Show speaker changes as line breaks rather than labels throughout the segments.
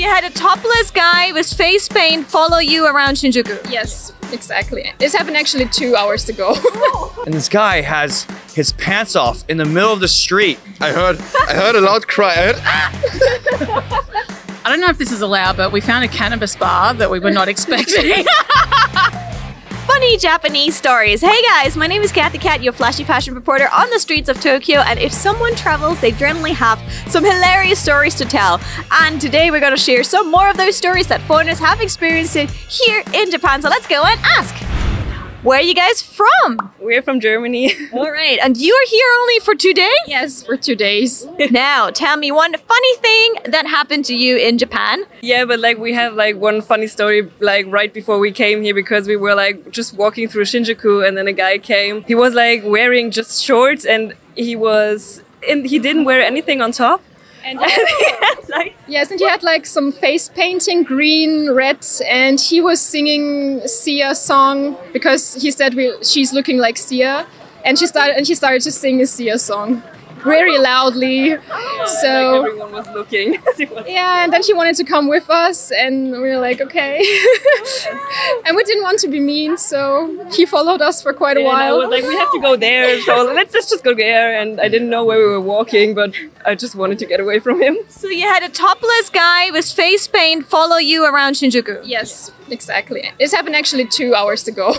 had a topless guy with face paint follow you around Shinjuku?
Yes, exactly. This happened actually 2 hours ago.
And this guy has his pants off in the middle of the street.
I heard a loud cry.
I don't know if this is allowed, but we found a cannabis bar that we were not expecting.
Funny Japanese stories. Hey guys, my name is Kathy Cat, your flashy fashion reporter on the streets of Tokyo, and if someone travels, they generally have some hilarious stories to tell. And today we're going to share some more of those stories that foreigners have experienced here in Japan. So let's go and ask. Where are you guys from?
We're from Germany.
All right, and you are here only for 2 days?
Yes, for 2 days.
Now, tell me one funny thing that happened to you in Japan.
Yeah, but like we have like one funny story like right before we came here, because we were like just walking through Shinjuku and then a guy came. He was like wearing just shorts and he didn't wear anything on top. And yes, and he had like some face painting, green, red, and he was singing Sia's song because he said she's looking like Sia, and she started to sing a Sia song very loudly. So like everyone was looking. Yeah, and then she wanted to come with us, and we were like, okay. And we didn't want to be mean, so he followed us for quite a while. I was like, we have to go there, so let's just go there. And I didn't know where we were walking, but I just wanted to get away from him.
So you had a topless guy with face paint follow you around Shinjuku?
Yes, exactly. This happened actually 2 hours ago.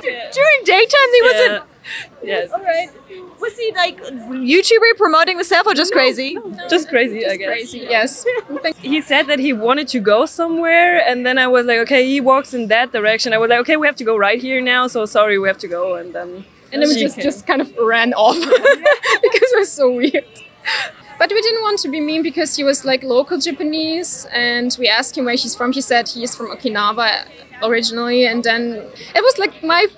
During daytime, he wasn't.
Yes.
All right. Was he like YouTuber promoting himself or just crazy?
Just crazy, I guess. Crazy, yes. He said that he wanted to go somewhere, and then I was like, okay, he walks in that direction. I was like, okay, we have to go right here now, so sorry, we have to go. And then we just kind of ran off because it was so weird. But we didn't want to be mean because he was like local Japanese, and we asked him where he's from. He said he's from Okinawa originally, and then it was like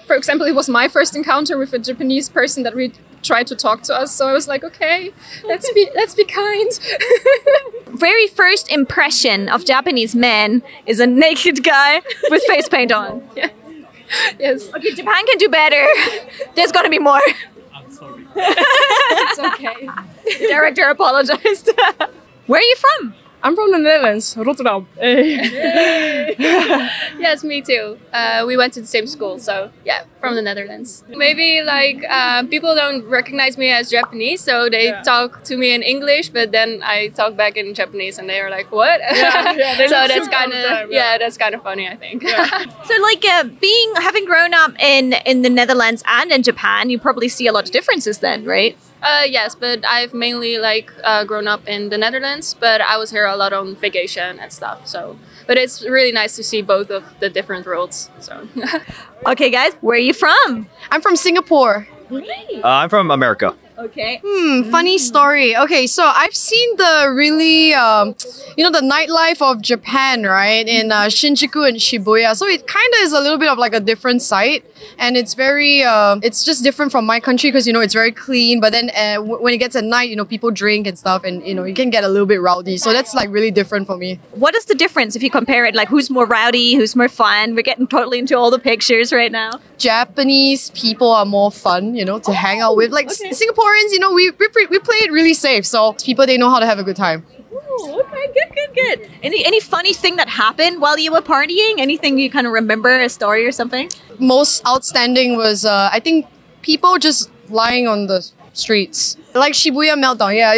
for example, it was my first encounter with a Japanese person that tried to talk to us. So I was like, okay, let's be kind.
Very first impression of Japanese men is a naked guy with face paint on.
Yeah. Yes.
Okay, Japan can do better. There's got to be more.
It's okay.
The director apologized. Where are you from?
I'm from the Netherlands, Rotterdam. Yes, me too. We went to the same school, so yeah, from the Netherlands. Maybe like people don't recognize me as Japanese, so they talk to me in English, but then I talk back in Japanese, and they are like, "What?" So that's kind of funny, I think. Yeah.
So like having grown up in the Netherlands and in Japan, you probably see a lot of differences then, right?
Yes, but I've mainly like grown up in the Netherlands, but I was here a lot on vacation and stuff. So, but it's really nice to see both of the different worlds. So,
okay, guys, where are you from?
I'm from Singapore.
I'm from America.
Okay.
Funny story. Okay, so I've seen the really, the nightlife of Japan, right? In Shinjuku and Shibuya. So it kind of is a little bit of like a different site. And it's very, it's just different from my country because, it's very clean. But then when it gets at night, people drink and stuff, and, you can get a little bit rowdy. So that's like really different for me.
What is the difference if you compare it? Like who's more rowdy, who's more fun? We're getting totally into all the pictures right now. Japanese
people are more fun, to hang out with. Like Singaporeans, we play it really safe. So people, they know how to have a good time.
Ooh, okay, good. Any funny thing that happened while you were partying? Anything you kind of remember, a story or something?
Most outstanding was, I think, people just lying on the streets. Like Shibuya meltdown, yeah.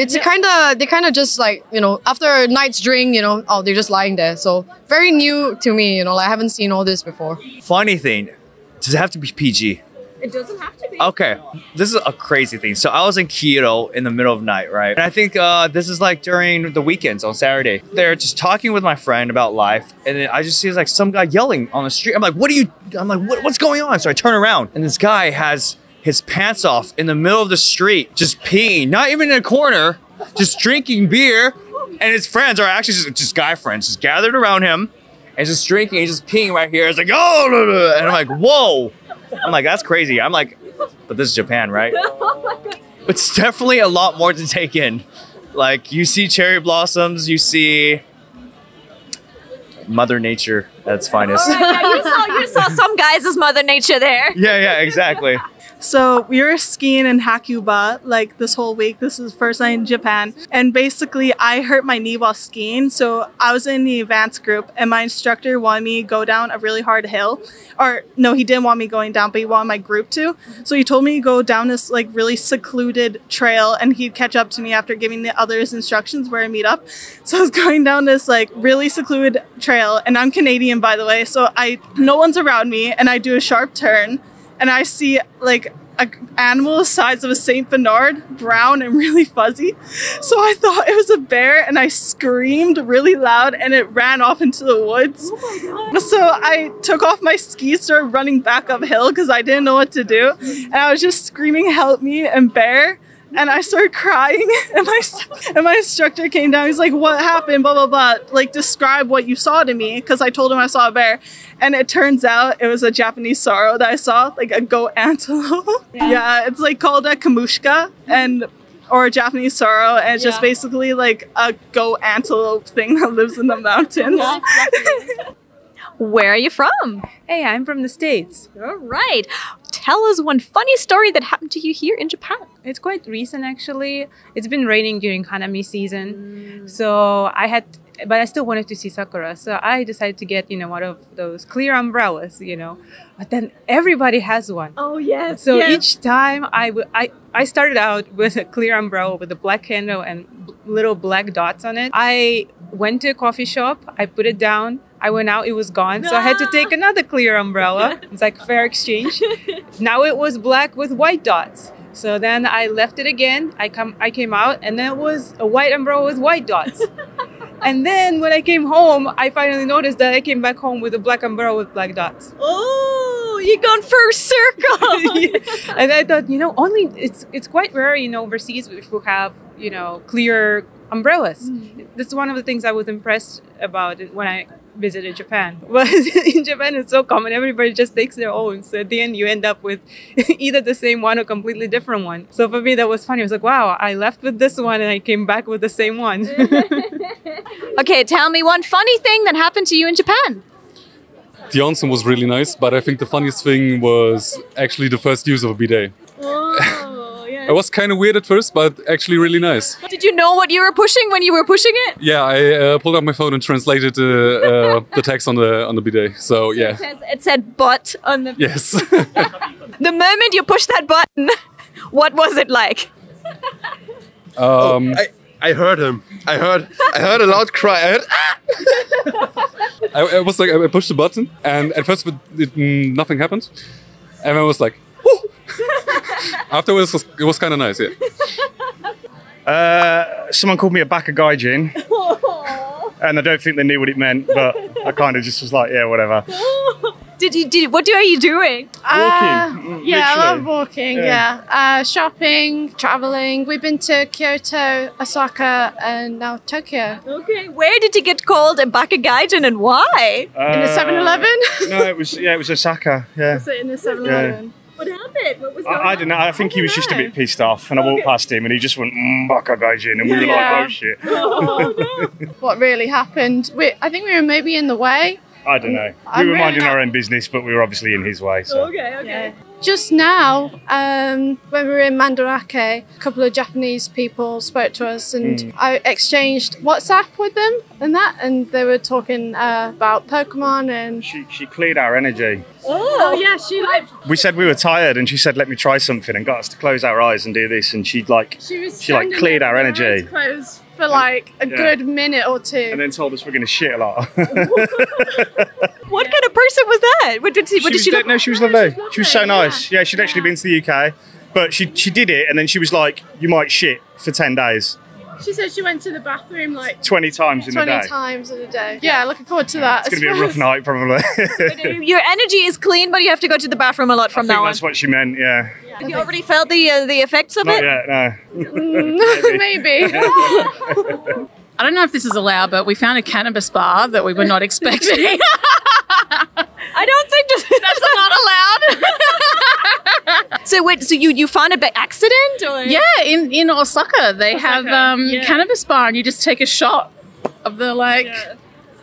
They kind of just like, after a night's drink, they're just lying there. So very new to me, I haven't seen all this before.
Funny thing, does it have to be PG?
It doesn't have to be.
Okay, this is a crazy thing. So I was in Kyoto in the middle of the night, right? And I think this is like during the weekends on Saturday. They're just talking with my friend about life, and then I just see like some guy yelling on the street. I'm like, what's going on? So I turn around, and this guy has his pants off in the middle of the street, just peeing, not even in a corner, just drinking beer. And his friends are actually just guy friends, just gathered around him, and just drinking and just peeing right here. It's like, oh, and I'm like, whoa. I'm like, that's crazy. I'm like, but this is Japan, right? It's definitely a lot more to take in. Like, you see cherry blossoms, you see Mother Nature at its finest.
Oh, yeah, you saw some guys as Mother Nature there.
Yeah, exactly.
So we were skiing in Hakuba like this whole week. This is the first night in Japan. And basically I hurt my knee while skiing. So I was in the advanced group and my instructor wanted me to go down a really hard hill. Or no, he didn't want me going down, but he wanted my group to. So he told me to go down this like really secluded trail and he'd catch up to me after giving the others instructions where to meet up. So I was going down this like really secluded trail, and I'm Canadian, by the way. So no one's around me, and I do a sharp turn and I see like an animal the size of a Saint Bernard, brown and really fuzzy. So I thought it was a bear and I screamed really loud and it ran off into the woods. Oh my God. So I took off my skis, started running back uphill because I didn't know what to do. And I was just screaming, "Help me," and "bear." And I started crying, and my instructor came down. He's like, "What happened? Blah, blah, blah. Like, describe what you saw to me," because I told him I saw a bear. And it turns out it was a Japanese sorrow that I saw, like a goat antelope. Yeah, it's like called a kamushka, or a Japanese sorrow. And it's just basically like a goat antelope thing that lives in the mountains.
Where are you from?
Hey, I'm from the States.
All right. Tell us one funny story that happened to you here in Japan.
It's quite recent, actually. It's been raining during Hanami season. So but I still wanted to see sakura. So I decided to get, one of those clear umbrellas, But then everybody has one.
Oh, yes.
So each time I started out with a clear umbrella with a black handle and little black dots on it. I went to a coffee shop. I put it down. I went out, it was gone. So I had to take another clear umbrella. It's like fair exchange. Now it was black with white dots. So then I left it again. I came out and then it was a white umbrella with white dots. And then when I came home, I finally noticed that I came back home with a black umbrella with black dots.
Oh, you gone full circle.
Yeah. And I thought, it's quite rare, overseas if we have, clear umbrellas. That's one of the things I was impressed about when I visited Japan. But in Japan, it's so common. Everybody just takes their own. So at the end, you end up with either the same one or completely different one. So for me, that was funny. I was like, wow, I left with this one and I came back with the same one.
Okay, tell me one funny thing that happened to you in Japan.
The onsen was really nice, but I think the funniest thing was actually the first use of a bidet.
Oh, yeah.
It was kind of weird at first, but actually really nice.
Did you know what you were pushing when you were pushing it?
Yeah, I pulled out my phone and translated the text on the bidet. So yeah.
It said "butt" on the.
Yes.
The moment you pushed that button, what was it like?
I heard him. I heard a loud cry. I heard,
I was like, I pushed the button, and at first nothing happened, and I was like, whoo! Afterwards, it was kind of nice, yeah.
Someone called me a Bakagaijin, and I don't think they knew what it meant, but I kind of just was like, yeah, whatever.
What are you doing?
Walking.
Yeah, I love walking, yeah. Shopping, traveling. We've been to Kyoto, Osaka, and now Tokyo.
Okay, where did you get called a Bakagaijin and why?
In the 7-Eleven?
No, it was Osaka, yeah.
Was it in the 7-Eleven?
What happened? What was going
I don't know. I think he was just a bit pissed off, and I walked past him, and he just went Bakagaijin, and we were like, oh shit.
Oh, no.
What really happened? I think we were maybe in the way.
I don't know. We were minding our own business, but we were obviously in his way. So.
Okay.
Yeah. Just now, when we were in Mandarake, a couple of Japanese people spoke to us and I exchanged WhatsApp with them and they were talking about Pokemon and...
She cleared our energy.
Oh yeah, she
We said we were tired and she said, let me try something, and got us to close our eyes and do this, and she cleared our energy.
Closed for like a good minute or two.
And then told us we're going to shit a lot.
What kind of person was that? What did she look?
No, she was lovely. She was so nice. Yeah, she'd actually been to the UK, but she did it, and then she was like, you might shit for 10 days.
She said she went to the bathroom like
20 times in a day.
20 times in a day. Yeah, looking forward to that.
It's going to be a rough night, probably.
Your energy is clean, but you have to go to the bathroom a lot from now on.
That's what she meant, yeah.
Have you already felt the effects of it?
Not yet, no.
Maybe.
I don't know if this is allowed, but we found a cannabis bar that we were not expecting.
I don't think
That's not allowed.
So you found it by accident, or?
Yeah, in Osaka they have cannabis bar, and you just take a shot of the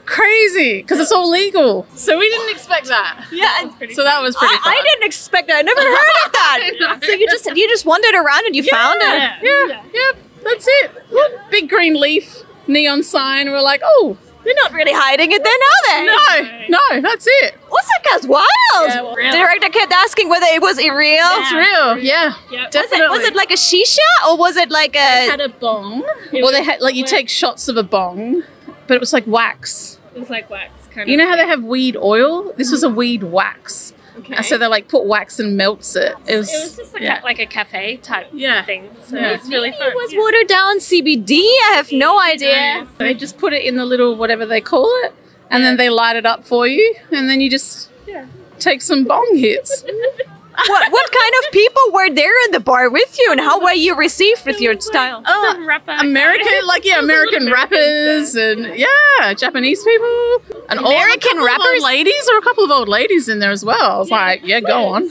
crazy because it's all legal. So we didn't expect that.
Yeah,
So that was pretty fun.
I didn't expect that. I never heard of that. So you just wandered around and you found it.
Yeah, that's it. Big green leaf, neon sign. We're like, oh,
They're not really hiding it then, are they?
no, that's it.
Osaka's wild.
Yeah, well,
The director kept asking whether it was real.
It's real. Yeah, definitely.
Was it like a shisha or was it like
They
a?
had a bong. Well, they had like you take shots of a bong, but it was like wax.
It was like wax, kind
You know how they have weed oil? This was a weed wax.
Okay.
And so they like put wax and melts it. It was
just like a cafe type thing. So
Yeah.
it's really fun.
It was watered down CBD. I have no idea.
They just put it in the little whatever they call it, and then they light it up for you, and then you just take some bong hits.
What kind of people were there in the bar with you, and how were you received with your style?
American, American rappers and Japanese people and
American rappers,
ladies, or a couple of old ladies in there as well. I was like, go on.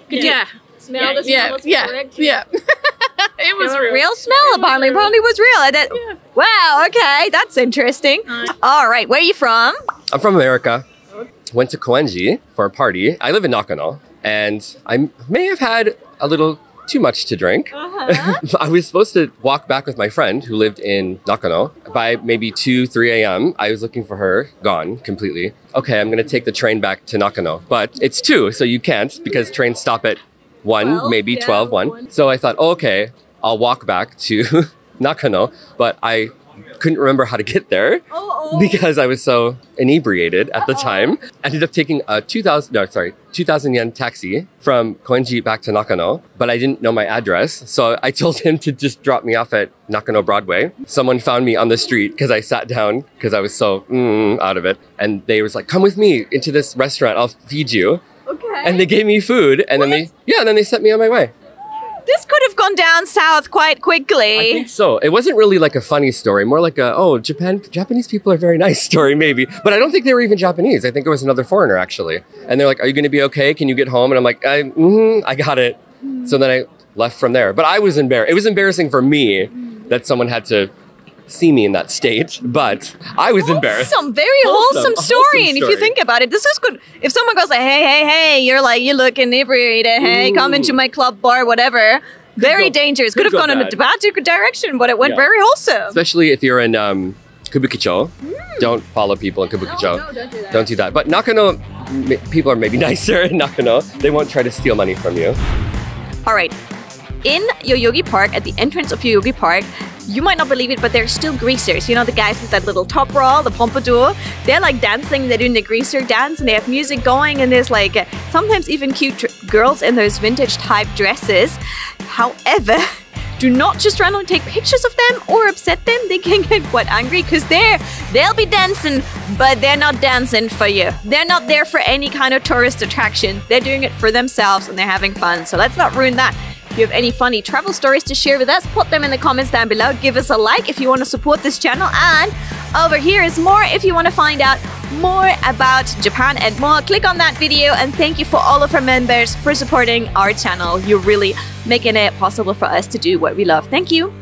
Yeah.
Yeah. It was
Real smell apparently was real. Wow, okay, that's interesting. All right, where are you from?
I'm from America. Went to Koenji for a party. I live in Nakano, and I may have had a little too much to drink. I was supposed to walk back with my friend who lived in Nakano. By maybe 2, 3 a.m., I was looking for her, gone completely. Okay, I'm gonna take the train back to Nakano, but it's 2, so you can't because trains stop at 1, maybe 12, 1. So I thought, okay, I'll walk back to Nakano, but I couldn't remember how to get there because I was so inebriated at the time. I ended up taking a 2,000 yen taxi from Koenji back to Nakano, but I didn't know my address. So I told him to just drop me off at Nakano Broadway. Someone found me on the street because I sat down because I was so out of it. And they was like, come with me into this restaurant, I'll feed you.
Okay.
And they gave me food and then they sent me on my way.
This could have gone down south quite quickly.
I think so. It wasn't really like a funny story, more like Japanese people are very nice story maybe. But I don't think they were even Japanese. I think it was another foreigner actually. And they're like, are you going to be okay? Can you get home? And I'm like, I got it. So then I left from there. But I was embarrassed. It was embarrassing for me that someone had to see me in that state, but I was embarrassed.
Very wholesome story. And if you think about it, this is good. If someone goes like, hey, you look inebriated. Hey, come into my club, bar, whatever. Very dangerous. Could have gone in a bad direction, but it went very wholesome.
Especially if you're in Kabukicho. Don't follow people in Kabukicho. No, don't do that. But Nakano, people are maybe nicer in Nakano. They won't try to steal money from you.
All right. In Yoyogi Park, at the entrance of Yoyogi Park, you might not believe it, but there's still greasers. You know, the guys with that little top bra, the pompadour. They're like dancing, they're doing the greaser dance, and they have music going, and there's like sometimes even cute girls in those vintage type dresses. However, do not just randomly take pictures of them or upset them. They can get quite angry because they'll be dancing, but they're not dancing for you. They're not there for any kind of tourist attraction. They're doing it for themselves and they're having fun. So let's not ruin that. If you have any funny travel stories to share with us, put them in the comments down below. Give us a like if you want to support this channel. And over here is more if you want to find out more about Japan and more. Click on that video, and thank you for all of our members for supporting our channel. You're really making it possible for us to do what we love. Thank you.